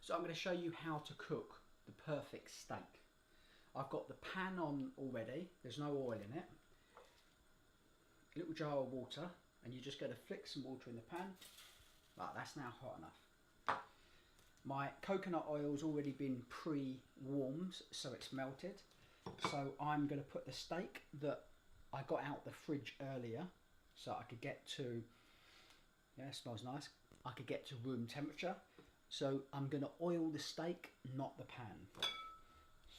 So I'm going to show you how to cook the perfect steak. I've got the pan on already, there's no oil in it. A little jar of water, and you're just going to flick some water in the pan. Right, that's now hot enough. My coconut oil's already been pre-warmed, so it's melted. So I'm going to put the steak that I got out the fridge earlier, so I could get to, yeah, it smells nice, I could get to room temperature. So I'm going to oil the steak, not the pan.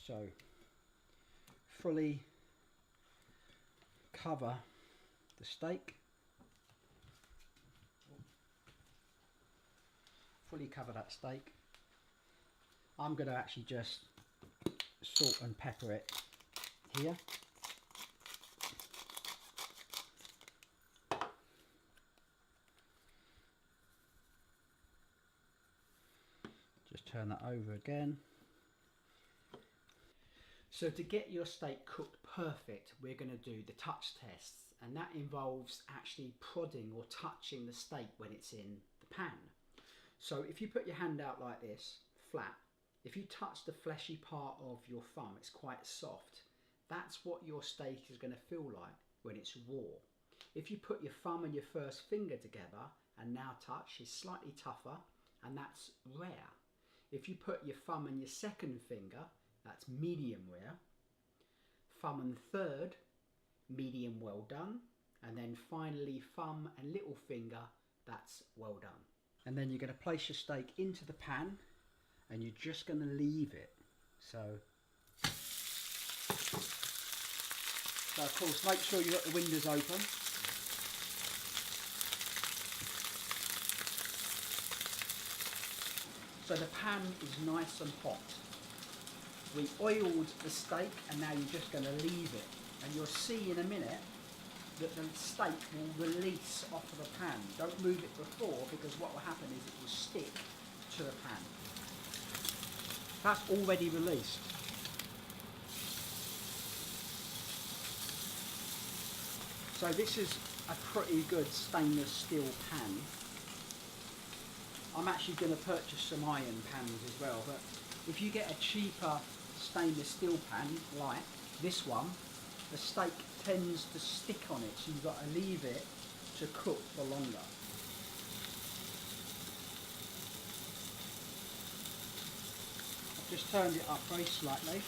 So fully cover the steak. Fully cover that steak. I'm going to actually just salt and pepper it here. Just turn that over again. So to get your steak cooked perfect, we're going to do the touch tests, and that involves actually prodding or touching the steak when it's in the pan. So if you put your hand out like this, flat, if you touch the fleshy part of your thumb, it's quite soft. That's what your steak is going to feel like when it's raw. If you put your thumb and your first finger together and now touch, it's slightly tougher, and that's rare. If you put your thumb and your second finger, that's medium rare. Thumb and third, medium well done. And then finally thumb and little finger, that's well done. And then you're going to place your steak into the pan, and you're just going to leave it. So of course, make sure you've got the windows open. So the pan is nice and hot. We oiled the steak, and now you're just going to leave it. And you'll see in a minute that the steak will release off of the pan. Don't move it before, because what will happen is it will stick to the pan. That's already released. So this is a pretty good stainless steel pan. I'm actually going to purchase some iron pans as well, but if you get a cheaper stainless steel pan like this one, the steak tends to stick on it, so you've got to leave it to cook for longer. I've just turned it up very slightly.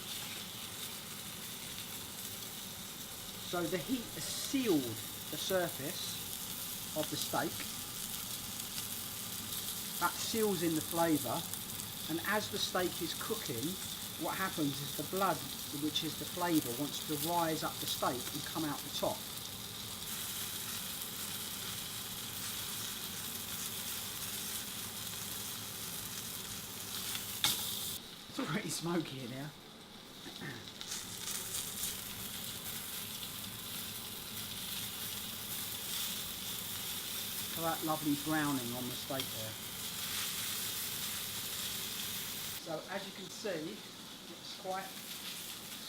So the heat has sealed the surface of the steak. That seals in the flavour, and as the steak is cooking, what happens is the blood, which is the flavour, wants to rise up the steak and come out the top. It's already smoky in here. So that lovely browning on the steak there. So as you can see, it's quite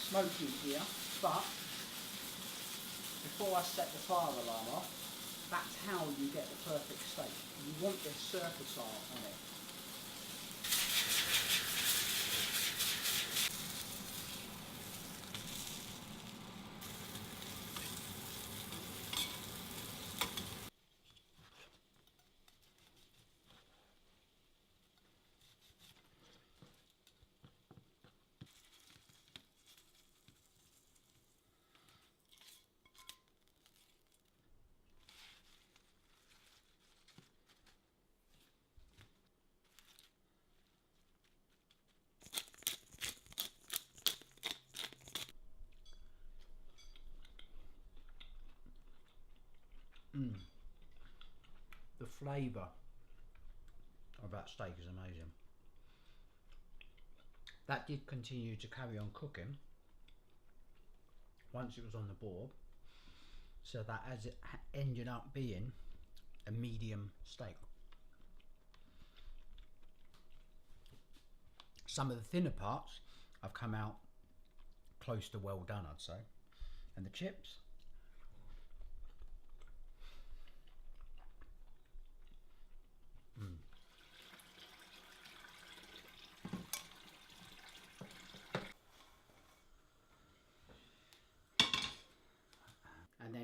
smoky here, but before I set the fire alarm off, that's how you get the perfect steak. You want the surface art on it. The flavour of that steak is amazing. That did continue to carry on cooking once it was on the board, so that as it ended up being a medium steak. Some of the thinner parts have come out close to well done, I'd say. And the chips,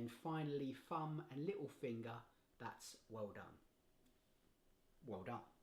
then finally thumb and little finger, that's well done. Well done.